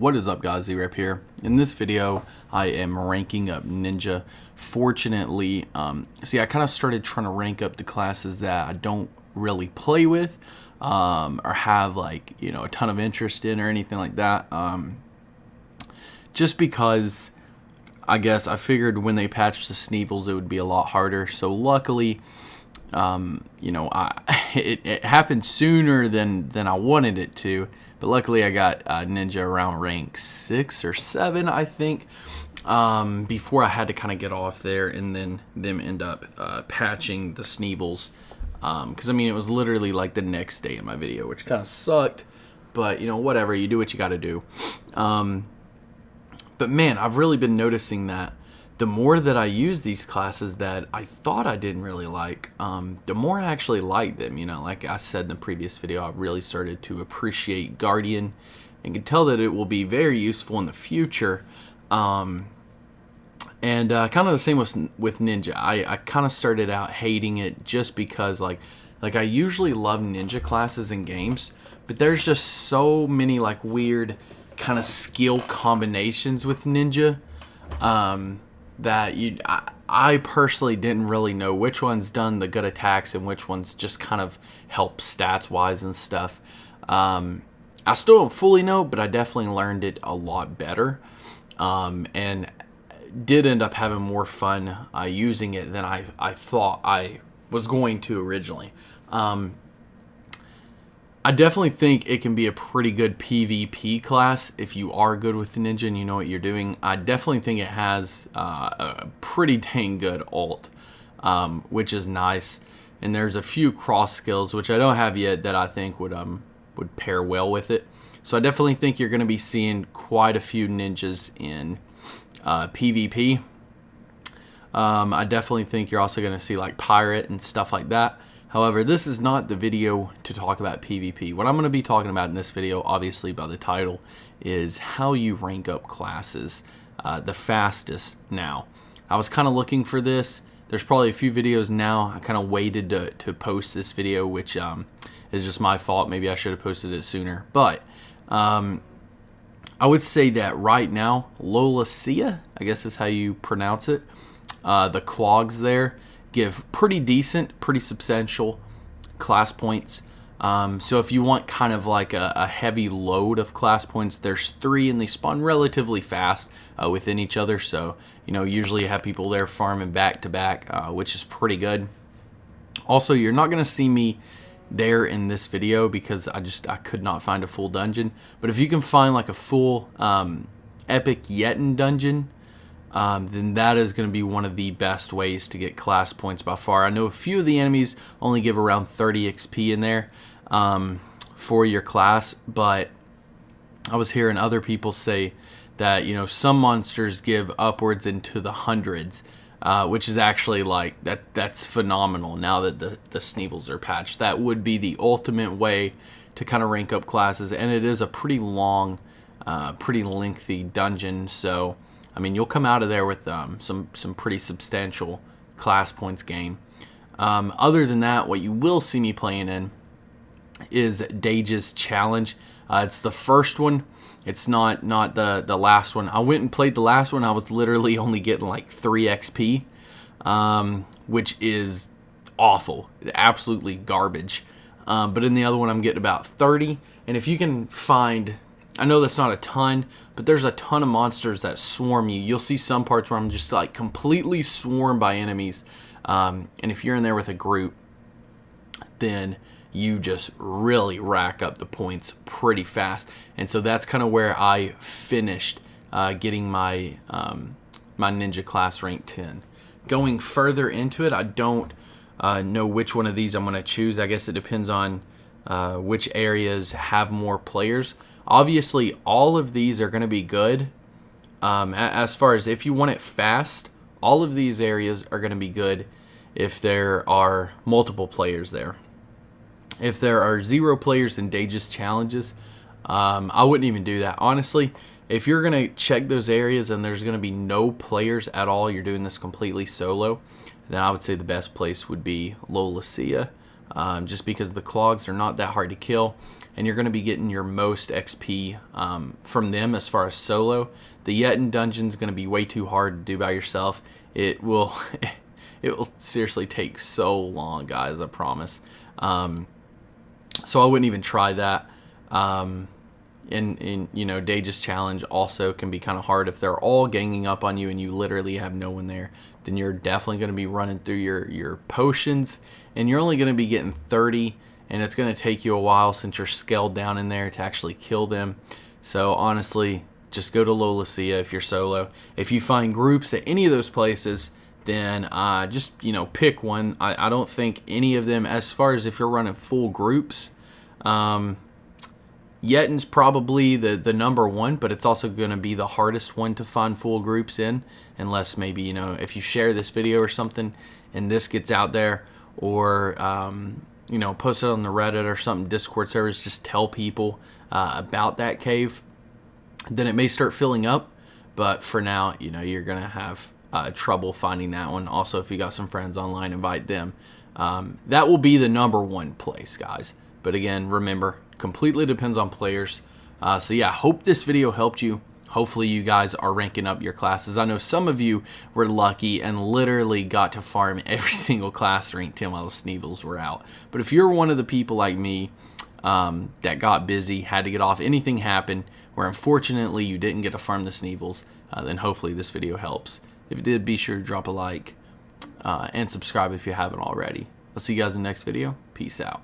What is up, guys? Z-Rep here. In this video, I am ranking up Ninja. Fortunately, I kind of started trying to rank up the classes that I don't really play with, or have a ton of interest in or anything like that. Just because I guess I figured when they patched the sneevils, it would be a lot harder. So luckily, it happened sooner than I wanted it to. But luckily, I got Ninja around rank 6 or 7, I think, before I had to kind of get off there, and then them end up patching the sneevils. Because, it was literally like the next day in my video, which kind of sucked. But, whatever, you do what you got to do. But, man, I've really been noticing that the more that I use these classes that I thought I didn't really like, the more I actually like them. Like I said in the previous video, I really started to appreciate Guardian and can tell that it will be very useful in the future. And kind of the same with Ninja. I kind of started out hating it just because like I usually love Ninja classes in games, but there's just so many weird kind of skill combinations with Ninja. That I personally didn't really know which one's done the good attacks and which ones just kind of help stats wise and stuff. I still don't fully know, but I definitely learned it a lot better, and did end up having more fun using it than I thought I was going to originally. I definitely think it can be a pretty good PvP class if you are good with the Ninja and you know what you're doing. I definitely think it has a pretty dang good ult, which is nice. And there's a few cross skills, which I don't have yet, that I think would pair well with it. So I definitely think you're going to be seeing quite a few ninjas in PvP. I definitely think you're also going to see pirate and stuff like that. However, this is not the video to talk about PvP. What I'm going to be talking about in this video, obviously by the title, is how you rank up classes the fastest now. I was kind of looking for this. There's probably a few videos now. I kind of waited to post this video, which is just my fault. Maybe I should have posted it sooner. But I would say that right now, Lolacia, I guess is how you pronounce it, the clogs there, give pretty decent, pretty substantial class points. So if you want kind of a heavy load of class points, there's 3 and they spawn relatively fast within each other. So, usually you have people there farming back to back, which is pretty good. Also, you're not going to see me there in this video because I could not find a full dungeon. But if you can find a full epic Yetin dungeon, then that is going to be one of the best ways to get class points by far. I know a few of the enemies only give around 30 XP in there for your class, but I was hearing other people say that some monsters give upwards into the hundreds, which is actually that's phenomenal. Now that the sneevils are patched, that would be the ultimate way to kind of rank up classes, and it is a pretty long, pretty lengthy dungeon. So you'll come out of there with some pretty substantial class points gain. Other than that, what you will see me playing in is Dage's challenge. It's the first one. It's not the last one. I went and played the last one. I was literally only getting 3 XP, which is awful, absolutely garbage. But in the other one, I'm getting about 30. And if you can find, I know that's not a ton, but there's a ton of monsters that swarm you. You'll see some parts where I'm just completely swarmed by enemies. And if you're in there with a group, then you just really rack up the points pretty fast. And so that's kind of where I finished getting my my Ninja class rank 10. Going further into it, I don't know which one of these I'm going to choose. I guess it depends on which areas have more players. Obviously, all of these are going to be good. As far as if you want it fast, all of these areas are going to be good if there are multiple players there. If there are 0 players in Dage's challenges, I wouldn't even do that. Honestly, if you're going to check those areas and there's going to be no players at all, you're doing this completely solo, then I would say the best place would be Lolacia. just because the clogs are not that hard to kill, and you're going to be getting your most XP from them as far as solo. The Yetin dungeon is going to be way too hard to do by yourself. It will it will seriously take so long, guys, I promise. So I wouldn't even try that. And you know, Dage's challenge also can be kind of hard. If they're all ganging up on you and you literally have no one there, then you're definitely going to be running through your potions, and you're only going to be getting 30, and it's going to take you a while since you're scaled down in there to actually kill them. So honestly, just go to Lolacia if you're solo. If you find groups at any of those places, then just, you know, pick one. I don't think any of them, as far as if you're running full groups, Yetin's probably the number one, but it's also going to be the hardest one to find full groups in, unless maybe, you know, if you share this video or something and this gets out there, or you know, post it on the Reddit or something, Discord servers, just tell people about that cave, then it may start filling up. But for now, you know, you're going to have trouble finding that one. Also, if you got some friends online, invite them. That will be the number one place, guys. But again, remember, completely depends on players. So yeah, hope this video helped you. Hopefully you guys are ranking up your classes. I know some of you were lucky and literally got to farm every single class rank 10 while the sneevils were out. But if you're one of the people like me that got busy, had to get off, anything happened where unfortunately you didn't get to farm the sneevils, then hopefully this video helps. If it did, be sure to drop a like and subscribe if you haven't already. I'll see you guys in the next video. Peace out.